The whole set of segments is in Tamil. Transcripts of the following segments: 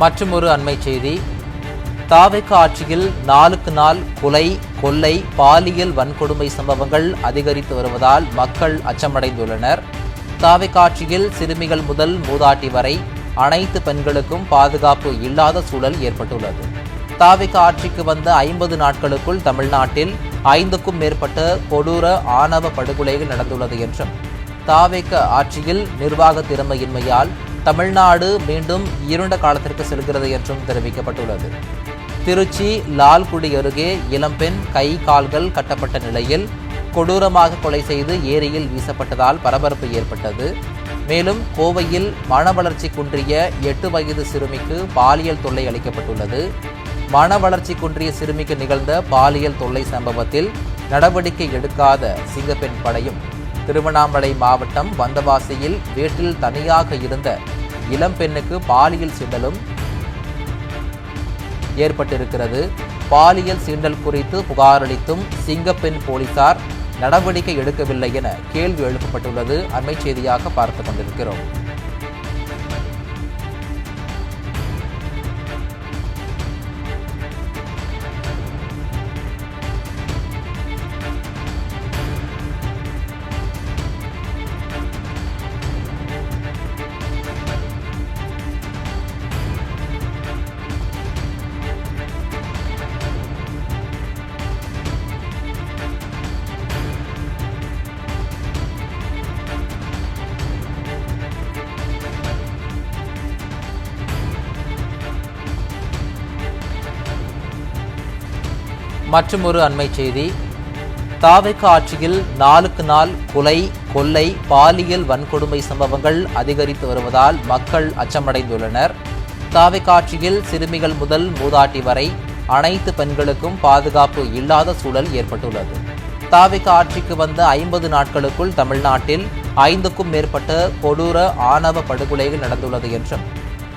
மற்றுமொரு அண்மை செய்தி. தாவேகா ஆட்சியில் நாளுக்கு நாள் கொலை, கொள்ளை, பாலியல் வன்கொடுமை சம்பவங்கள் அதிகரித்து வருவதால் மக்கள் அச்சமடைந்துள்ளனர். தாவேகா ஆட்சியில் சிறுமிகள் முதல் மூதாட்டி வரை அனைத்து பெண்களுக்கும் பாதுகாப்பு இல்லாத சூழல் ஏற்பட்டுள்ளது. தாவேகா ஆட்சிக்கு வந்த 50 நாட்களுக்குள் தமிழ்நாட்டில் 5க்கும் மேற்பட்ட கொடூர ஆணவ படுகொலைகள் நடந்துள்ளது என்றும், தாவேகா ஆட்சியில் நிர்வாக திறமையின்மையால் தமிழ்நாடு மீண்டும் இருண்ட காலத்திற்கு செல்கிறது என்றும் தெரிவிக்கப்பட்டுள்ளது. திருச்சி லால்குடி அருகே இளம்பெண் கை கால்கள் கட்டப்பட்ட நிலையில் கொடூரமாக கொலை செய்து ஏரியில் வீசப்பட்டதால் பரபரப்பு ஏற்பட்டது. மேலும் கோவையில் மன வளர்ச்சி குன்றிய 8 வயது சிறுமிக்கு பாலியல் தொல்லை அளிக்கப்பட்டுள்ளது. மன வளர்ச்சி குன்றிய சிறுமிக்கு நிகழ்ந்த பாலியல் தொல்லை சம்பவத்தில் நடவடிக்கை எடுக்காத சிங்கப்பெண் படையும், திருவண்ணாமலை மாவட்டம் வந்தவாசியில் வீட்டில் தனியாக இருந்த இளம்பெண்ணுக்கு பாலியல் சீண்டலும் ஏற்பட்டிருக்கிறது. பாலியல் சீண்டல் குறித்து புகாரளித்தும் சிங்கப்பெண் போலீசார் நடவடிக்கை எடுக்கவில்லை என கேள்வி எழுப்பப்பட்டுள்ளது. அண்மை செய்தியாக பார்த்துக் கொண்டிருக்கிறோம். மற்றுமொரு அண்மை செய்தி. தாவேகா ஆட்சியில் நாளுக்கு நாள் கொலை, கொள்ளை, பாலியல் வன்கொடுமை சம்பவங்கள் அதிகரித்து வருவதால் மக்கள் அச்சமடைந்துள்ளனர். தாவேகா ஆட்சியில் சிறுமிகள் முதல் மூதாட்டி வரை அனைத்து பெண்களுக்கும் பாதுகாப்பு இல்லாத சூழல் ஏற்பட்டுள்ளது. தாவேகா ஆட்சிக்கு வந்த 50 நாட்களுக்குள் தமிழ்நாட்டில் 5க்கும் மேற்பட்ட கொடூர ஆணவ படுகொலைகள் நடந்துள்ளது என்றும்,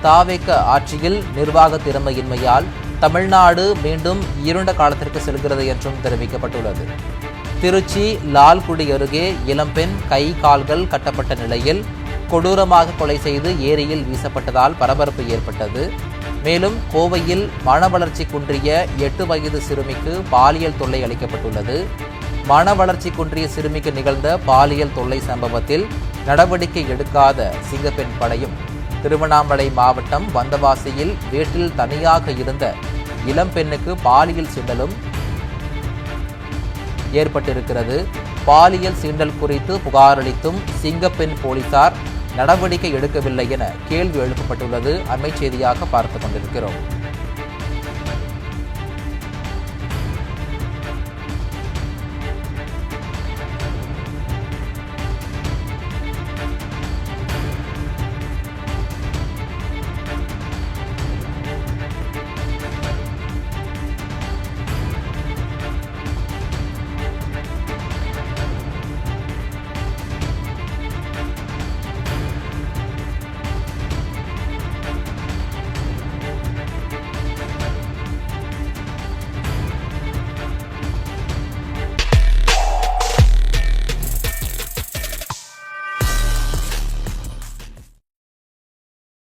தாவேகா ஆட்சியில் நிர்வாக திறமையின்மையால் தமிழ்நாடு மீண்டும் இருண்ட காலத்திற்கு செல்கிறது என்றும் தெரிவிக்கப்பட்டுள்ளது. திருச்சி லால்குடி அருகே இளம்பெண் கை கால்கள் கட்டப்பட்ட நிலையில் கொடூரமாக கொலை செய்து ஏரியில் வீசப்பட்டதால் பரபரப்பு ஏற்பட்டது. மேலும் கோவையில் மன வளர்ச்சி குன்றிய 8 வயது சிறுமிக்கு பாலியல் தொல்லை அளிக்கப்பட்டுள்ளது. மன வளர்ச்சி குன்றிய சிறுமிக்கு நிகழ்ந்த பாலியல் தொல்லை சம்பவத்தில் நடவடிக்கை எடுக்காத சிங்கப்பெண் படையும், திருவண்ணாமலை மாவட்டம் வந்தவாசியில் வீட்டில் தனியாக இருந்த இளம்பெண்ணுக்கு பாலியல் சீண்டலும் ஏற்பட்டிருக்கிறது. பாலியல் சீண்டல் குறித்து புகாரளித்தும் சிங்கப்பெண் போலீசார் நடவடிக்கை எடுக்கவில்லை என கேள்வி எழுப்பப்பட்டுள்ளது. அண்மை செய்தியாக பார்த்துக் கொண்டிருக்கிறோம்.